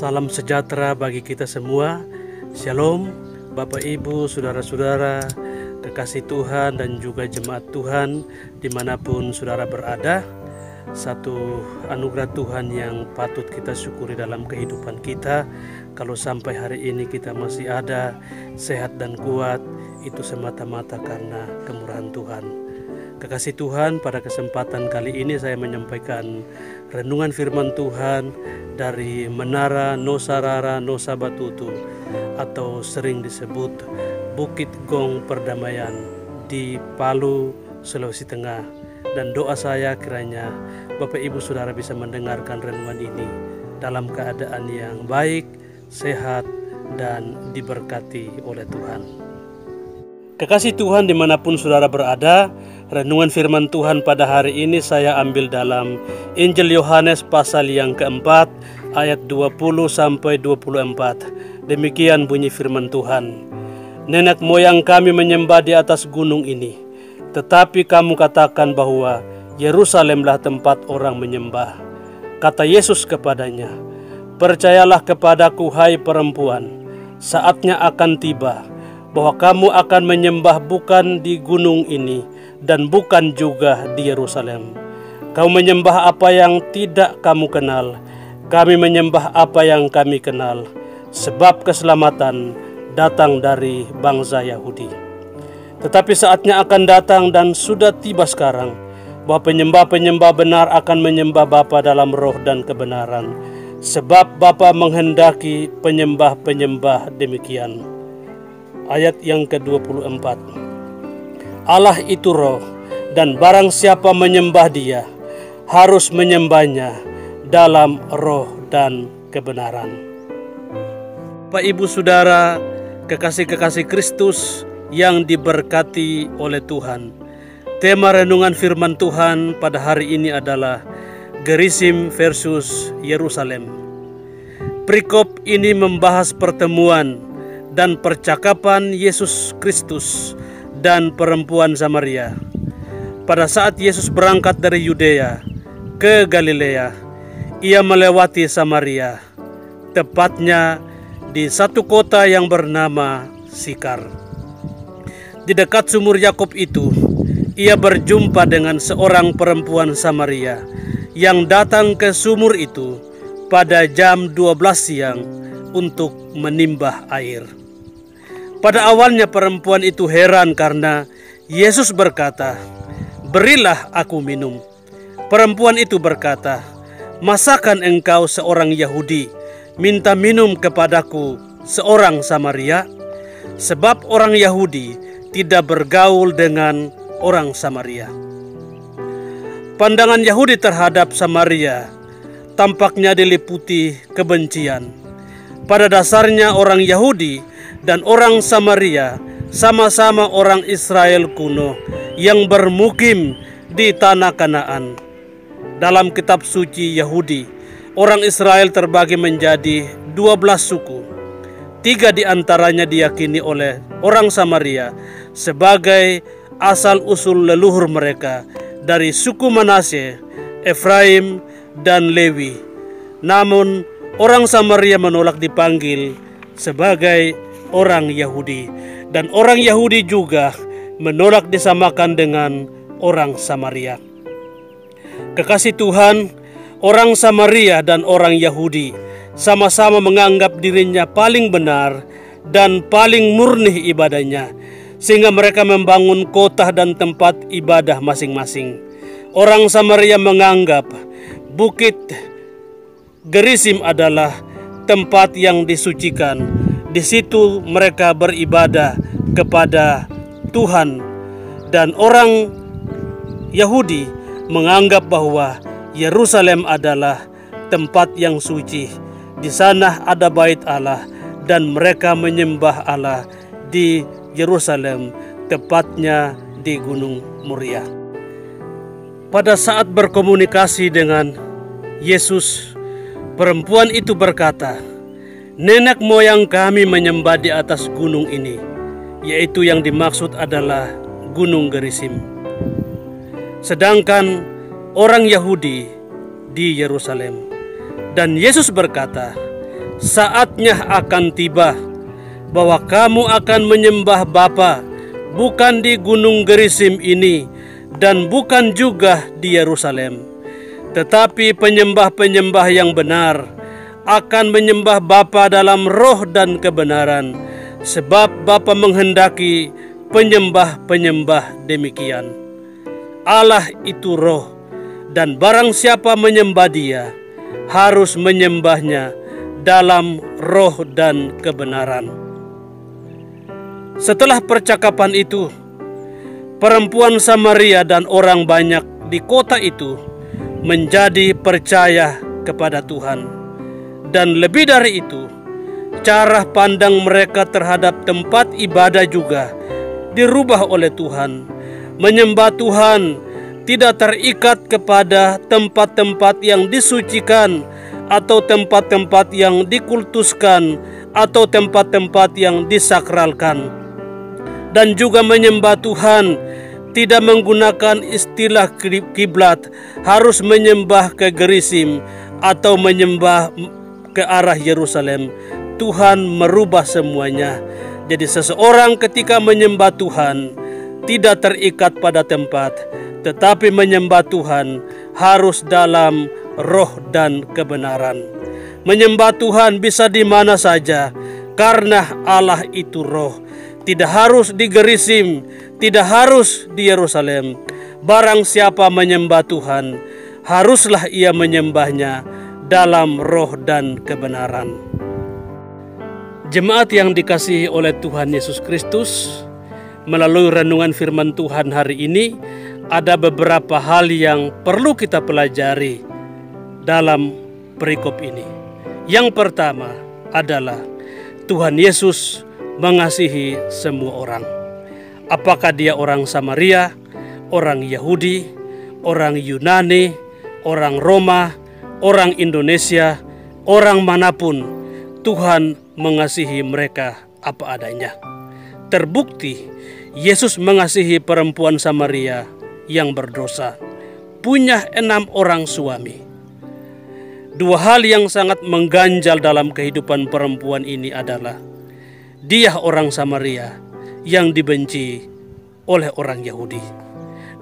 Salam sejahtera bagi kita semua. Shalom, Bapak Ibu, Saudara-saudara, kekasih Tuhan dan juga jemaat Tuhan dimanapun saudara berada. Satu anugerah Tuhan yang patut kita syukuri dalam kehidupan kita. Kalau sampai hari ini kita masih ada, sehat dan kuat, itu semata-mata karena kemurahan Tuhan. Kekasih Tuhan, pada kesempatan kali ini saya menyampaikan renungan firman Tuhan dari Menara Nosarara Nosabatutu atau sering disebut Bukit Gong Perdamaian di Palu, Sulawesi Tengah. Dan doa saya kiranya Bapak Ibu Saudara bisa mendengarkan renungan ini dalam keadaan yang baik, sehat, dan diberkati oleh Tuhan. Kekasih Tuhan dimanapun saudara berada, renungan firman Tuhan pada hari ini saya ambil dalam Injil Yohanes pasal yang keempat ayat 20-24. Demikian bunyi firman Tuhan. Nenek moyang kami menyembah di atas gunung ini, tetapi kamu katakan bahwa Yerusalemlah tempat orang menyembah. Kata Yesus kepadanya, percayalah kepadaku hai perempuan, saatnya akan tiba bahwa kamu akan menyembah bukan di gunung ini dan bukan juga di Yerusalem. Kamu menyembah apa yang tidak kamu kenal, kami menyembah apa yang kami kenal, sebab keselamatan datang dari bangsa Yahudi. Tetapi saatnya akan datang dan sudah tiba sekarang, bahwa penyembah-penyembah benar akan menyembah Bapa dalam roh dan kebenaran, sebab Bapa menghendaki penyembah-penyembah demikian. Ayat yang ke-24. Allah itu roh, dan barang siapa menyembah dia, harus menyembahnya dalam roh dan kebenaran. Bapak Ibu Saudara, kekasih-kekasih Kristus yang diberkati oleh Tuhan. Tema renungan firman Tuhan pada hari ini adalah Gerizim versus Yerusalem. Perikop ini membahas pertemuan dan percakapan Yesus Kristus dan perempuan Samaria. Pada saat Yesus berangkat dari Yudea ke Galilea, ia melewati Samaria, tepatnya di satu kota yang bernama Sikar. Di dekat sumur Yakub itu, ia berjumpa dengan seorang perempuan Samaria yang datang ke sumur itu pada jam 12 siang untuk menimbah air. Pada awalnya perempuan itu heran karena Yesus berkata, berilah aku minum. Perempuan itu berkata, masakan engkau seorang Yahudi minta minum kepadaku seorang Samaria? Sebab orang Yahudi tidak bergaul dengan orang Samaria. Pandangan Yahudi terhadap Samaria tampaknya diliputi kebencian. Pada dasarnya orang Yahudi dan orang Samaria sama-sama orang Israel kuno yang bermukim di tanah Kanaan. Dalam kitab suci Yahudi, orang Israel terbagi menjadi 12 suku. 3 di antaranya diyakini oleh orang Samaria sebagai asal-usul leluhur mereka dari suku Manasye, Efraim, dan Lewi. Namun orang Samaria menolak dipanggil sebagai orang Yahudi, dan orang Yahudi juga menolak disamakan dengan orang Samaria. Kekasih Tuhan, orang Samaria dan orang Yahudi sama-sama menganggap dirinya paling benar dan paling murni ibadahnya, sehingga mereka membangun kota dan tempat ibadah masing-masing. Orang Samaria menganggap Bukit Gerizim adalah tempat yang disucikan. Di situ mereka beribadah kepada Tuhan, dan orang Yahudi menganggap bahwa Yerusalem adalah tempat yang suci. Di sana ada bait Allah, dan mereka menyembah Allah di Yerusalem, tepatnya di Gunung Moria. Pada saat berkomunikasi dengan Yesus, perempuan itu berkata, nenek moyang kami menyembah di atas gunung ini, yaitu yang dimaksud adalah Gunung Gerizim. Sedangkan orang Yahudi di Yerusalem. Dan Yesus berkata, saatnya akan tiba bahwa kamu akan menyembah Bapa bukan di Gunung Gerizim ini dan bukan juga di Yerusalem. Tetapi penyembah-penyembah yang benar akan menyembah Bapa dalam roh dan kebenaran, sebab Bapa menghendaki penyembah-penyembah demikian. Allah itu roh, dan barang siapa menyembah Dia harus menyembahnya dalam roh dan kebenaran. Setelah percakapan itu, perempuan Samaria dan orang banyak di kota itu menjadi percaya kepada Tuhan. Dan lebih dari itu, cara pandang mereka terhadap tempat ibadah juga dirubah oleh Tuhan. Menyembah Tuhan tidak terikat kepada tempat-tempat yang disucikan atau tempat-tempat yang dikultuskan atau tempat-tempat yang disakralkan. Dan juga menyembah Tuhan tidak menggunakan istilah kiblat, harus menyembah ke Gerizim atau menyembah ke arah Yerusalem. Tuhan merubah semuanya. Jadi seseorang ketika menyembah Tuhan tidak terikat pada tempat, tetapi menyembah Tuhan harus dalam roh dan kebenaran. Menyembah Tuhan bisa di mana saja, karena Allah itu roh. Tidak harus di Gerizim, tidak harus di Yerusalem. Barang siapa menyembah Tuhan, haruslah ia menyembahnya dalam roh dan kebenaran. Jemaat yang dikasihi oleh Tuhan Yesus Kristus, melalui renungan firman Tuhan hari ini, ada beberapa hal yang perlu kita pelajari dalam perikop ini. Yang pertama adalah Tuhan Yesus mengasihi semua orang. Apakah dia orang Samaria, orang Yahudi, orang Yunani, orang Roma, orang Indonesia, orang manapun, Tuhan mengasihi mereka apa adanya. Terbukti Yesus mengasihi perempuan Samaria yang berdosa, punya 6 orang suami. Dua hal yang sangat mengganjal dalam kehidupan perempuan ini adalah dia orang Samaria yang dibenci oleh orang Yahudi,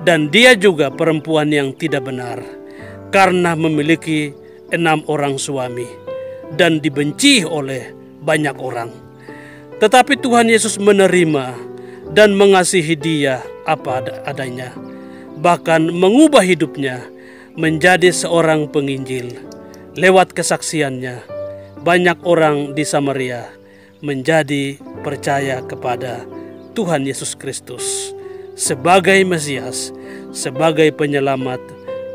dan dia juga perempuan yang tidak benar karena memiliki 6 orang suami dan dibenci oleh banyak orang. Tetapi Tuhan Yesus menerima dan mengasihi dia apa adanya, bahkan mengubah hidupnya menjadi seorang penginjil. Lewat kesaksiannya, banyak orang di Samaria menjadi percaya kepada Tuhan Yesus Kristus sebagai Mesias, sebagai penyelamat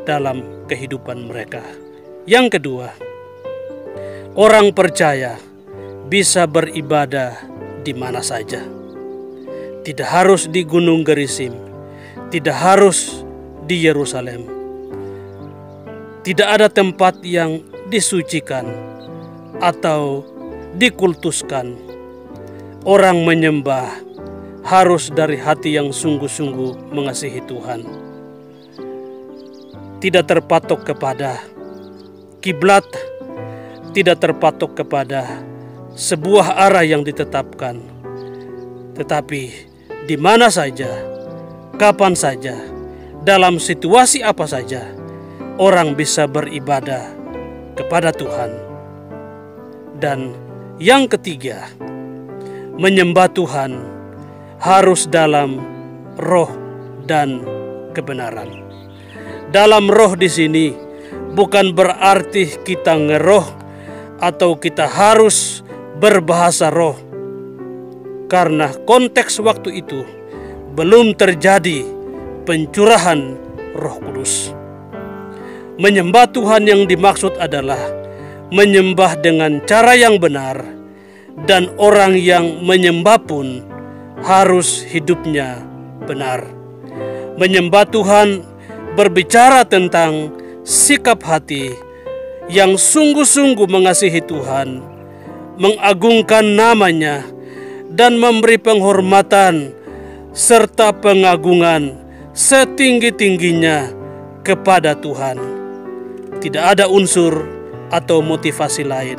dalam kehidupan mereka. Yang kedua, orang percaya bisa beribadah di mana saja. Tidak harus di Gunung Gerizim, tidak harus di Yerusalem. Tidak ada tempat yang disucikan atau dikultuskan. Orang menyembah harus dari hati yang sungguh-sungguh mengasihi Tuhan. Tidak terpatok kepada kiblat, tidak terpatok kepada sebuah arah yang ditetapkan, tetapi di mana saja, kapan saja, dalam situasi apa saja, orang bisa beribadah kepada Tuhan. Dan yang ketiga, menyembah Tuhan harus dalam roh dan kebenaran. Dalam roh di sini bukan berarti kita ngeroh atau kita harus berbahasa roh, karena konteks waktu itu belum terjadi pencurahan Roh Kudus. Menyembah Tuhan yang dimaksud adalah menyembah dengan cara yang benar, dan orang yang menyembah pun harus hidupnya benar. Menyembah Tuhan berbicara tentang sikap hati yang sungguh-sungguh mengasihi Tuhan, mengagungkan namanya, dan memberi penghormatan serta pengagungan setinggi-tingginya kepada Tuhan. Tidak ada unsur atau motivasi lain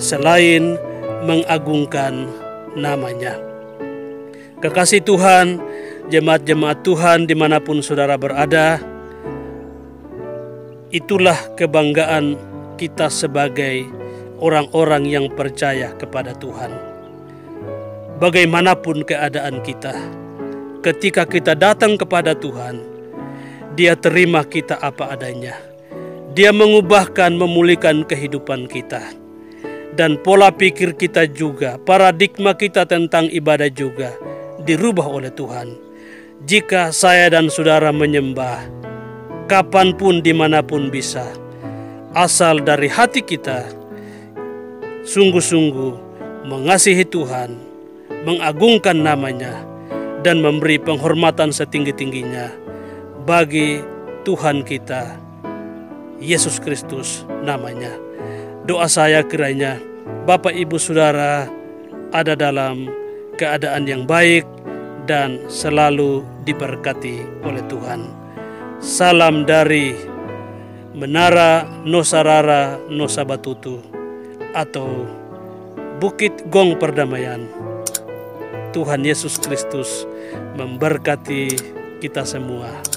selain mengagungkan namanya. Kekasih Tuhan, jemaat-jemaat Tuhan dimanapun saudara berada, itulah kebanggaan kita sebagai orang-orang yang percaya kepada Tuhan. Bagaimanapun keadaan kita, ketika kita datang kepada Tuhan, Dia terima kita apa adanya. Dia mengubahkan, memulihkan kehidupan kita. Dan pola pikir kita juga, paradigma kita tentang ibadah juga dirubah oleh Tuhan. Jika saya dan saudara menyembah, kapanpun dimanapun bisa, asal dari hati kita sungguh-sungguh mengasihi Tuhan, mengagungkan namanya, dan memberi penghormatan setinggi-tingginya bagi Tuhan kita, Yesus Kristus namanya. Doa saya kiranya Bapak Ibu Saudara ada dalam keadaan yang baik dan selalu diberkati oleh Tuhan. Salam dari Menara Nosarara Nusa Batutu atau Bukit Gong Perdamaian. Tuhan Yesus Kristus memberkati kita semua.